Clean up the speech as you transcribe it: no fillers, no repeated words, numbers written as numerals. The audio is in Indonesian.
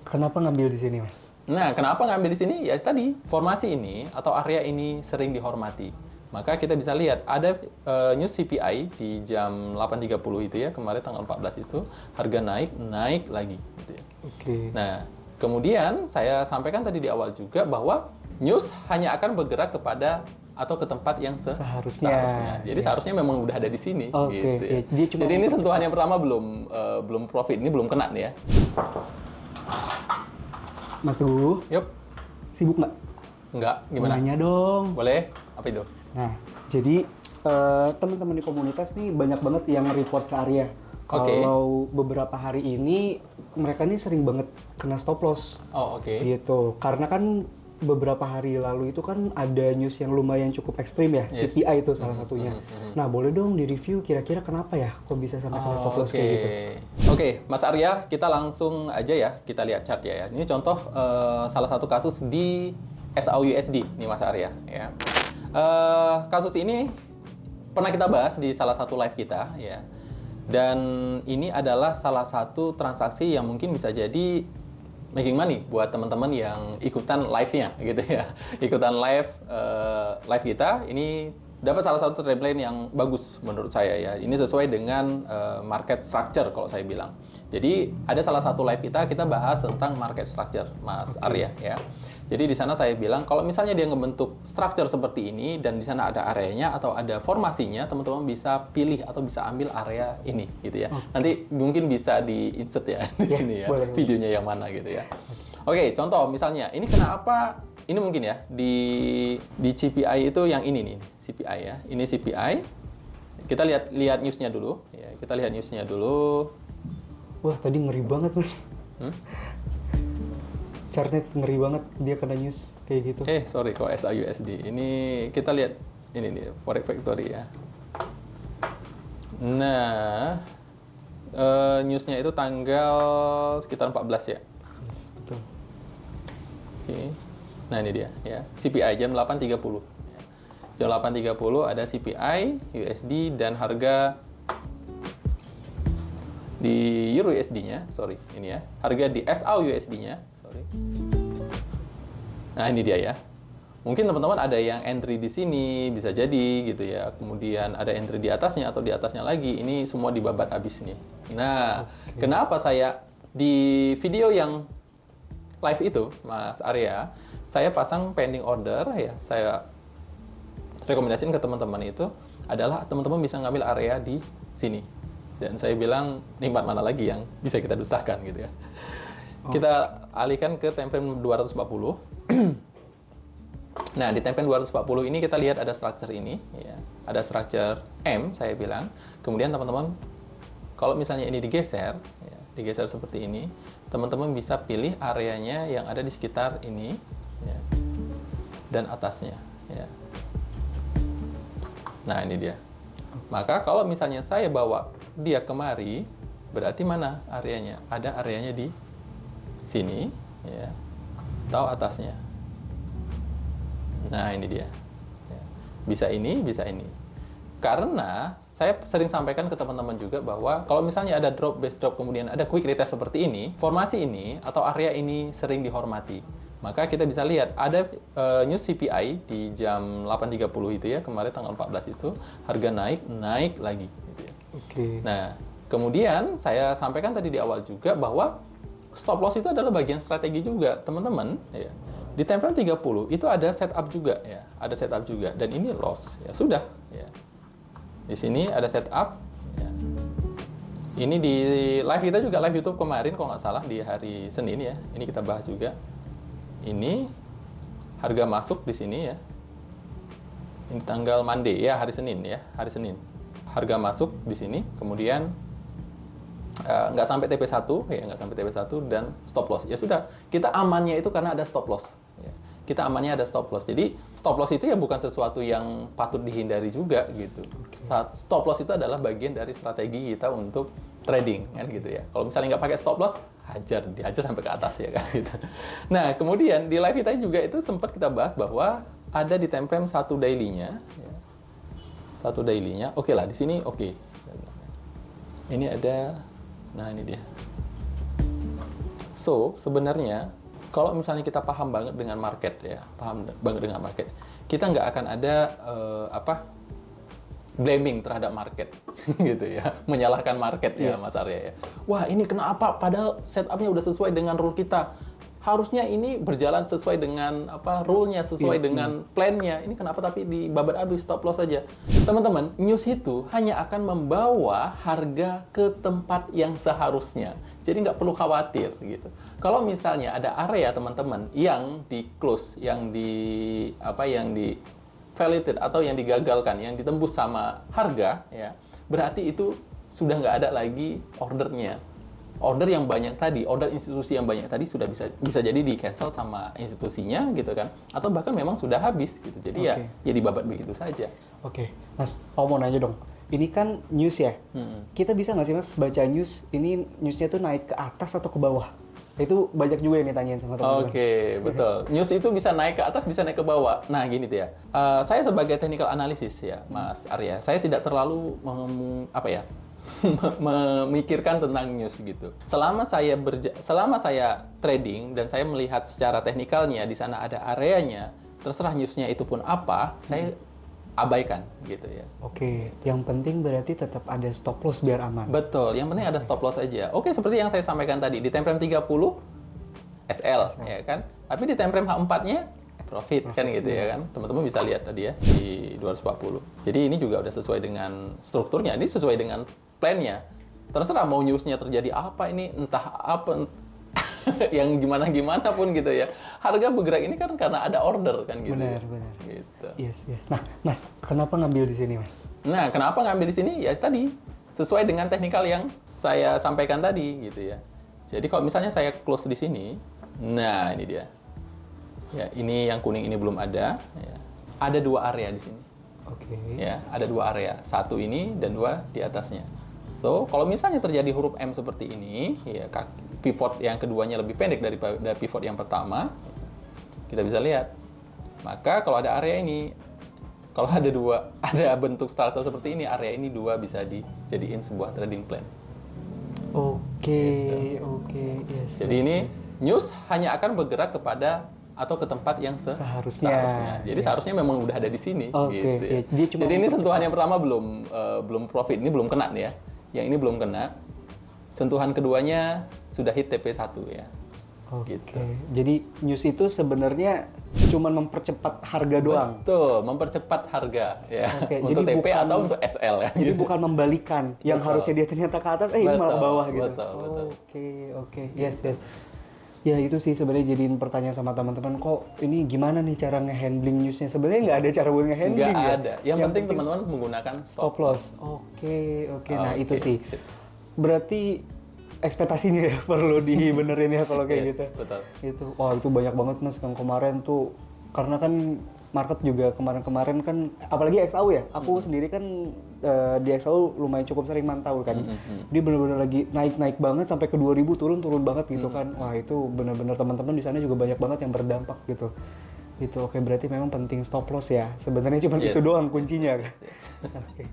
Kenapa ngambil di sini, Mas? Nah, kenapa ngambil di sini? Ya tadi, formasi ini atau area ini sering dihormati. Maka kita bisa lihat ada news CPI di jam 8.30 itu ya, kemarin tanggal 14 itu, harga naik lagi gitu ya. Oke. Nah, kemudian saya sampaikan tadi di awal juga bahwa news hanya akan bergerak kepada atau ke tempat yang Seharusnya. Jadi Yes. seharusnya memang udah ada di sini Oke, gitu ya. ya, dia cuma Jadi ini mempercepat. sentuhan yang pertama belum profit, ini belum kena nih ya. Mas Teguh, Yup, sibuk nggak? enggak, Mau gimana? nanya dong. Boleh? Apa itu? Nah, jadi teman-teman di komunitas nih banyak banget yang report ke Arya. Oke. Kalau beberapa hari ini mereka nih sering banget kena stop loss. Oh, oke. Gitu. Karena kan beberapa hari lalu itu kan ada news yang lumayan cukup ekstrim ya, Yes. CPI itu salah satunya. Nah, boleh dong di-review kira-kira kenapa ya kok bisa sampai kena stop loss kayak gitu. Oke, Mas Arya, kita langsung aja ya, kita lihat chart ya. Ini contoh salah satu kasus di SAUUSD nih Mas Arya ya. Kasus ini pernah kita bahas di salah satu live kita ya. Dan ini adalah salah satu transaksi yang mungkin bisa jadi making money buat teman-teman yang ikutan live-nya gitu ya. Ikutan live kita ini dapat salah satu trade plan yang bagus menurut saya ya. Ini sesuai dengan market structure kalau saya bilang. Jadi ada salah satu live kita bahas tentang market structure, Mas Arya ya. Jadi di sana saya bilang kalau misalnya dia ngebentuk structure seperti ini dan di sana ada areanya atau ada formasinya, teman-teman bisa pilih atau bisa ambil area ini gitu ya. Nanti mungkin bisa di-insert ya di sini ya, boleh. videonya yang mana gitu ya. Oke, contoh misalnya ini kenapa ini mungkin ya di CPI itu yang ini nih, CPI ya. Ini CPI. Kita lihat newsnya dulu ya. Kita lihat newsnya dulu. Wah, tadi ngeri banget, Mas. Chartnya ngeri banget dia kena news kayak gitu. Sorry kok SAUUSD. Ini kita lihat ini nih Forex Factory ya. Nah, newsnya itu tanggal sekitar 14 ya. Yes, betul. Oke. Nah, ini dia ya. CPI jam 8.30. Ya. Jam 8.30 ada CPI USD dan harga di Euro USD-nya, sorry, ini ya. Harga di SAU USD-nya, sorry. Nah, ini dia ya. Mungkin teman-teman ada yang entry di sini, bisa jadi gitu ya. Kemudian ada entry di atasnya atau di atasnya lagi. Ini semua dibabat habis nih. Nah, kenapa saya di video yang live itu, Mas Arya, saya pasang pending order ya. Saya rekomendasiin ke teman-teman itu adalah teman-teman bisa ngambil area di sini. Dan saya bilang, nikmat mana lagi yang bisa kita dustakan gitu ya. Kita alihkan ke time frame 240. Nah, di time frame 240 ini kita lihat ada structure ini. Ya. Ada structure M, saya bilang. Kemudian teman-teman, kalau misalnya ini digeser, ya, digeser seperti ini, teman-teman bisa pilih areanya yang ada di sekitar ini, ya, dan atasnya. Ya. Nah, ini dia. Maka kalau misalnya saya bawa dia kemari, berarti mana areanya? Ada areanya di sini, ya, atau atasnya. Nah, ini dia. Ya. Bisa ini, bisa ini. Karena saya sering sampaikan ke teman-teman juga bahwa kalau misalnya ada drop, base drop, kemudian ada quick retest seperti ini, formasi ini atau area ini sering dihormati. Maka kita bisa lihat ada news CPI di jam 8.30 itu ya, kemarin tanggal 14 itu, harga naik lagi. Gitu ya. Oke. Nah, kemudian saya sampaikan tadi di awal juga bahwa stop loss itu adalah bagian strategi juga, teman-teman. Ya. Di time frame 30 itu ada setup juga ya, ada setup juga dan ini loss ya sudah ya. Di sini ada setup ya. Ini di live kita juga live YouTube kemarin kalau nggak salah di hari Senin ya. Ini kita bahas juga. Ini harga masuk di sini ya. Ini tanggal Monday ya, hari Senin ya, hari Senin. Harga masuk di sini, kemudian nggak sampai TP1 ya, nggak sampai TP1 dan stop loss. Ya sudah, kita amannya itu karena ada stop loss. Ya. Kita amannya ada stop loss. Jadi stop loss itu ya bukan sesuatu yang patut dihindari juga gitu. Stop loss itu adalah bagian dari strategi kita untuk trading kan gitu ya. Kalau misalnya nggak pakai stop loss, dihajar sampai ke atas ya kan gitu. Nah, kemudian di live kita juga itu sempat kita bahas bahwa ada di time frame 1 daily-nya ya. 1 daily-nya. Oke lah, di sini oke. Ini ada, nah ini dia. So, sebenarnya kalau misalnya kita paham banget dengan market ya, kita nggak akan ada blaming terhadap market gitu ya, menyalahkan market ya Mas Arya ya. Wah ini kenapa? Padahal setupnya udah sesuai dengan rule kita. Harusnya ini berjalan sesuai dengan rule-nya, sesuai dengan plan-nya. Ini kenapa tapi di babat adu stop loss saja. Teman-teman, news itu hanya akan membawa harga ke tempat yang seharusnya. Jadi nggak perlu khawatir gitu. Kalau misalnya ada area teman-teman yang di close, yang di validated atau yang digagalkan, yang ditembus sama harga, ya berarti itu sudah nggak ada lagi ordernya. Order yang banyak tadi, order institusi yang banyak tadi sudah bisa jadi di cancel sama institusinya gitu kan, atau bahkan memang sudah habis gitu. Jadi ya dibabat begitu saja. Oke, Mas, mau nanya dong. Ini kan news ya. Kita bisa nggak sih Mas baca news? Ini newsnya tuh naik ke atas atau ke bawah? Itu banyak juga yang ditanyain sama teman-teman. Oke, betul. News itu bisa naik ke atas, bisa naik ke bawah. Nah, gini tuh ya. Saya sebagai technical analysis ya, Mas Arya, saya tidak terlalu memikirkan tentang news gitu. Selama saya trading dan saya melihat secara teknikalnya di sana ada areanya, terserah newsnya itu pun apa, saya abaikan gitu ya. Oke, yang penting berarti tetap ada stop loss biar aman. Betul, yang penting ada stop loss aja. Oke, seperti yang saya sampaikan tadi, di time frame 30 SL ya kan. Tapi di time frame H4-nya profit kan gitu ya kan. Teman-teman bisa lihat tadi ya di 240. Jadi ini juga udah sesuai dengan strukturnya, ini sesuai dengan plan-nya. Terserah mau news-nya terjadi apa ini, entah apa yang gimana pun gitu ya. Harga bergerak ini kan karena ada order kan gitu. Benar. Gitu. Yes. Nah, Mas, kenapa ngambil di sini, Mas? Nah, kenapa ngambil di sini? Ya tadi sesuai dengan teknikal yang saya sampaikan tadi gitu ya. Jadi kalau misalnya saya close di sini, nah ini dia. Ya, ini yang kuning ini belum ada. Ya. Ada 2 area di sini. Oke. Ya, ada 2 area. 1 ini dan 2 di atasnya. So, kalau misalnya terjadi huruf M seperti ini, ya pivot yang keduanya lebih pendek daripada pivot yang pertama, kita bisa lihat. Maka kalau ada area ini, kalau ada bentuk struktur seperti ini, area ini 2 bisa dijadiin sebuah trading plan. Oke. Yes. Jadi ini news hanya akan bergerak kepada atau ke tempat yang seharusnya. Jadi seharusnya memang udah ada di sini. Gitu ya. Jadi ini sentuhan yang pertama belum profit, ini belum kena nih ya. Yang ini belum kena. Sentuhan keduanya sudah hit TP1 ya. Oke. Gitu. Jadi news itu sebenarnya cuma mempercepat harga doang. Betul, mempercepat harga ya. Untuk jadi TP atau untuk SL ya. Jadi bukan membalikan yang harusnya dia ternyata ke atas, ini malah ke bawah gitu. Betul. Oke. Yes. Ya itu sih sebenarnya jadiin pertanyaan sama teman-teman, kok ini gimana nih cara ngehandling newsnya? Sebenarnya nggak ada cara buat ngehandling ya. Nggak ada. Yang penting teman-teman menggunakan stop loss. Oke. Nah itu sih. Berarti ekspektasinya ya perlu dibenerin ya kalau kayak gitu. Betul. Itu, itu banyak banget Mas yang kemarin tuh, karena kan market juga kemarin kan, apalagi XAU ya. Aku sendiri kan di XAU lumayan cukup sering mantau kan. Dia bener-bener lagi naik banget sampai ke 2000 turun banget gitu kan. Wah itu bener-bener teman-teman di sana juga banyak banget yang berdampak gitu. Itu oke, berarti memang penting stop loss ya. Sebenarnya cuma itu doang kuncinya kan. Oke.